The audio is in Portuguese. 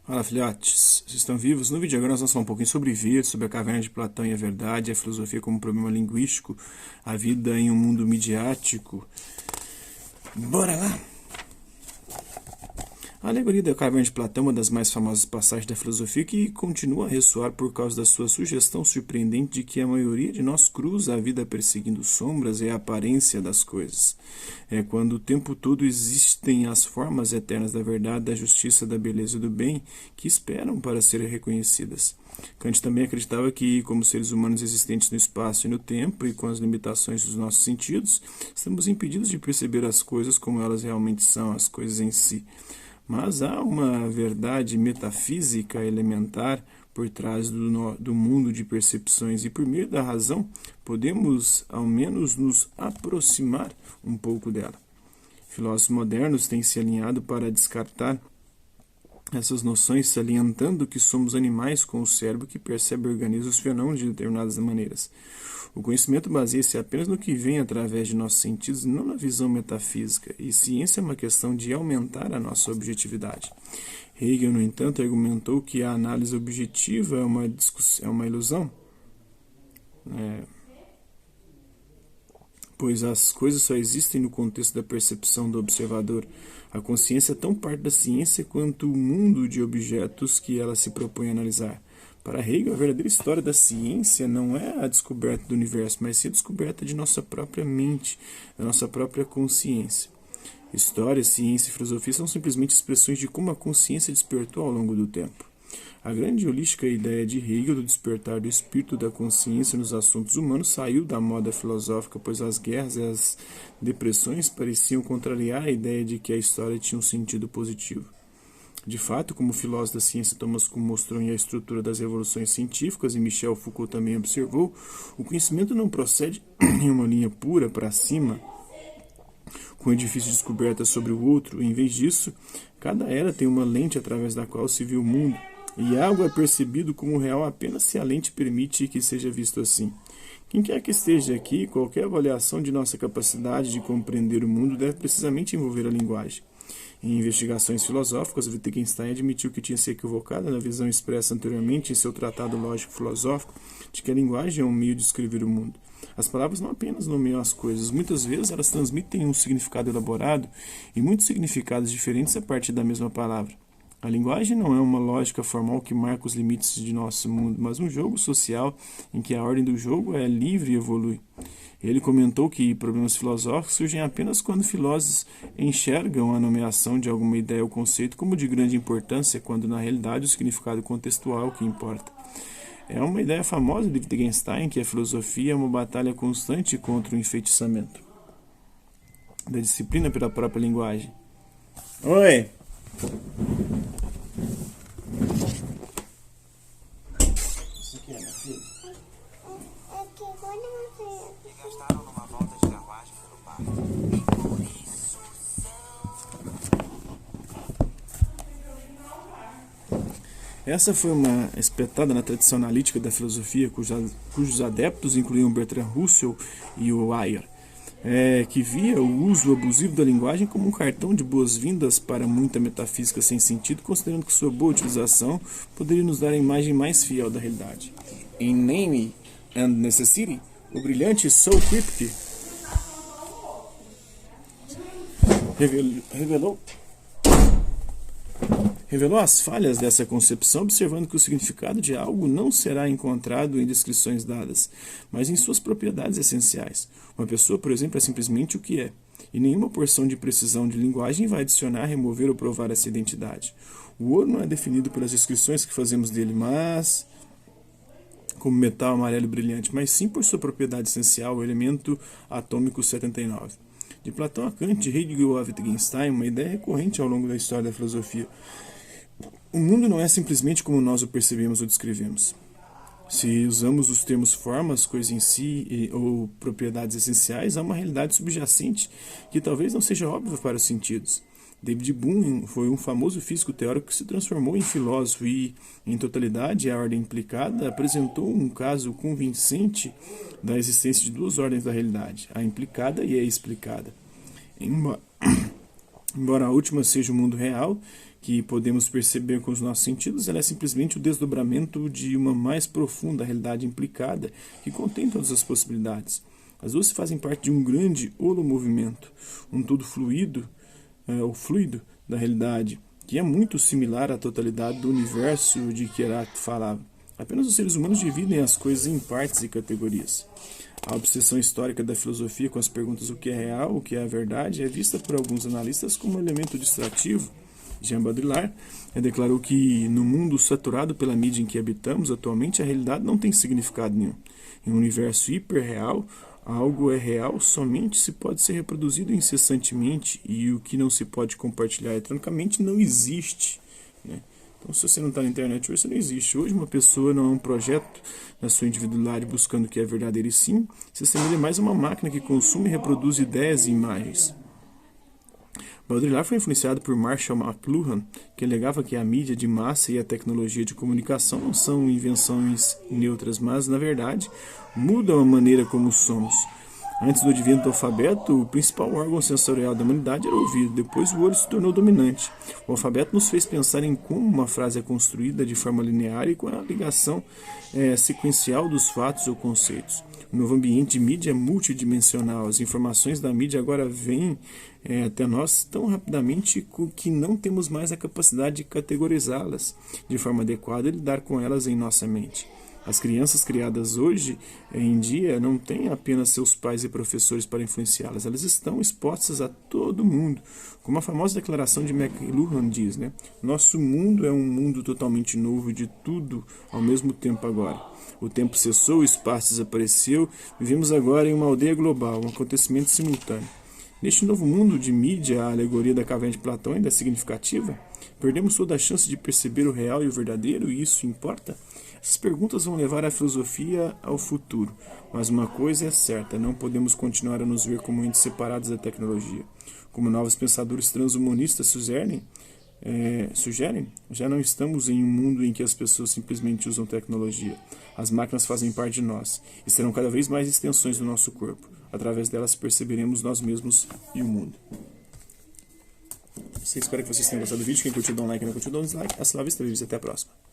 Fala, filhotes. Vocês estão vivos? No vídeo agora nós vamos falar um pouquinho sobre vida, sobre a caverna de Platão e a verdade, a filosofia como problema linguístico, a vida em um mundo midiático. Bora lá! A alegoria da caverna de Platão é uma das mais famosas passagens da filosofia que continua a ressoar por causa da sua sugestão surpreendente de que a maioria de nós cruza a vida perseguindo sombras e a aparência das coisas. É quando o tempo todo existem as formas eternas da verdade, da justiça, da beleza e do bem que esperam para serem reconhecidas. Kant também acreditava que, como seres humanos existentes no espaço e no tempo e com as limitações dos nossos sentidos, estamos impedidos de perceber as coisas como elas realmente são, as coisas em si. Mas há uma verdade metafísica elementar por trás do mundo de percepções e por meio da razão podemos ao menos nos aproximar um pouco dela. Filósofos modernos têm se alinhado para descartar essas noções, salientando que somos animais com o cérebro que percebe organismos fenômenos de determinadas maneiras. O conhecimento baseia-se apenas no que vem através de nossos sentidos, não na visão metafísica, e ciência é uma questão de aumentar a nossa objetividade. Hegel, no entanto, argumentou que a análise objetiva é uma ilusão, pois as coisas só existem no contexto da percepção do observador. A consciência é tão parte da ciência quanto o mundo de objetos que ela se propõe a analisar. Para Hegel, a verdadeira história da ciência não é a descoberta do universo, mas sim a descoberta de nossa própria mente, da nossa própria consciência. História, ciência e filosofia são simplesmente expressões de como a consciência despertou ao longo do tempo. A grande e holística ideia de Hegel do despertar do espírito da consciência nos assuntos humanos saiu da moda filosófica, pois as guerras e as depressões pareciam contrariar a ideia de que a história tinha um sentido positivo. De fato, como o filósofo da ciência Thomas Kuhn mostrou em A Estrutura das Revoluções Científicas, e Michel Foucault também observou, o conhecimento não procede em uma linha pura para cima, com edifício de descoberta sobre o outro. Em vez disso, cada era tem uma lente através da qual se vê o mundo, e algo é percebido como real apenas se a lente permite que seja visto assim. Quem quer que esteja aqui, qualquer avaliação de nossa capacidade de compreender o mundo deve precisamente envolver a linguagem. Em investigações filosóficas, Wittgenstein admitiu que tinha se equivocado na visão expressa anteriormente em seu tratado lógico-filosófico de que a linguagem é um meio de descrever o mundo. As palavras não apenas nomeiam as coisas, muitas vezes elas transmitem um significado elaborado e muitos significados diferentes a partir da mesma palavra. A linguagem não é uma lógica formal que marca os limites de nosso mundo, mas um jogo social em que a ordem do jogo é livre e evolui. Ele comentou que problemas filosóficos surgem apenas quando filósofos enxergam a nomeação de alguma ideia ou conceito como de grande importância, quando na realidade o significado contextual é o que importa. É uma ideia famosa de Wittgenstein que a filosofia é uma batalha constante contra o enfeitiçamento da disciplina pela própria linguagem. Oi! Isso aqui é, minha filha? Gastaram numa volta de carruagem pelo parque. Essa foi uma espetada na tradição analítica da filosofia, cujos adeptos incluíam Bertrand Russell e o Weyer, que via o uso abusivo da linguagem como um cartão de boas-vindas para muita metafísica sem sentido, considerando que sua boa utilização poderia nos dar a imagem mais fiel da realidade. Em Name and Necessity, o brilhante Saul Kripke revelou as falhas dessa concepção, observando que o significado de algo não será encontrado em descrições dadas, mas em suas propriedades essenciais. Uma pessoa, por exemplo, é simplesmente o que é, e nenhuma porção de precisão de linguagem vai adicionar, remover ou provar essa identidade. O ouro não é definido pelas descrições que fazemos dele, mas como metal amarelo brilhante, mas sim por sua propriedade essencial, o elemento atômico 79. De Platão a Kant, de Hegel a Wittgenstein, uma ideia recorrente ao longo da história da filosofia. O mundo não é simplesmente como nós o percebemos ou descrevemos. Se usamos os termos formas, coisas em si ou propriedades essenciais, há uma realidade subjacente que talvez não seja óbvia para os sentidos. David Bohm foi um famoso físico teórico que se transformou em filósofo e, em totalidade, a ordem implicada apresentou um caso convincente da existência de duas ordens da realidade, a implicada e a explicada. Embora a última seja o mundo real, que podemos perceber com os nossos sentidos, ela é simplesmente o desdobramento de uma mais profunda realidade implicada, que contém todas as possibilidades. As duas fazem parte de um grande holomovimento, um todo fluido, o fluido da realidade, que é muito similar à totalidade do universo de que Heráclito falava. Apenas os seres humanos dividem as coisas em partes e categorias. A obsessão histórica da filosofia com as perguntas o que é real, o que é a verdade, é vista por alguns analistas como um elemento distrativo. Jean Baudrillard declarou que no mundo saturado pela mídia em que habitamos atualmente, a realidade não tem significado nenhum. Em um universo hiperreal, algo é real somente se pode ser reproduzido incessantemente, e o que não se pode compartilhar eletronicamente não existe, né? Então, se você não está na internet hoje, você não existe. Hoje, uma pessoa não é um projeto na sua individualidade buscando o que é verdadeiro, e sim se assemelha mais a uma máquina que consome e reproduz ideias e imagens. Baudrillard foi influenciado por Marshall McLuhan, que alegava que a mídia de massa e a tecnologia de comunicação não são invenções neutras, mas, na verdade, mudam a maneira como somos. Antes do advento do alfabeto, o principal órgão sensorial da humanidade era o ouvido, depois o olho se tornou dominante. O alfabeto nos fez pensar em como uma frase é construída de forma linear e com a ligação sequencial dos fatos ou conceitos. O novo ambiente de mídia é multidimensional. As informações da mídia agora vêm até nós tão rapidamente que não temos mais a capacidade de categorizá-las de forma adequada e lidar com elas em nossa mente. As crianças criadas hoje em dia não têm apenas seus pais e professores para influenciá-las, elas estão expostas a todo mundo. Como a famosa declaração de McLuhan diz, né? Nosso mundo é um mundo totalmente novo, de tudo ao mesmo tempo agora. O tempo cessou, o espaço desapareceu, vivemos agora em uma aldeia global, um acontecimento simultâneo. Neste novo mundo de mídia, a alegoria da caverna de Platão ainda é significativa? Perdemos toda a chance de perceber o real e o verdadeiro, e isso importa? Essas perguntas vão levar a filosofia ao futuro, mas uma coisa é certa, não podemos continuar a nos ver como entes separados da tecnologia. Como novos pensadores transhumanistas sugerem, já não estamos em um mundo em que as pessoas simplesmente usam tecnologia. As máquinas fazem parte de nós e serão cada vez mais extensões do nosso corpo. Através delas perceberemos nós mesmos e o mundo. Espero que vocês tenham gostado do vídeo. Quem curtiu, dá um like, não curtiu, dá um dislike. Hasta la vista, até a próxima.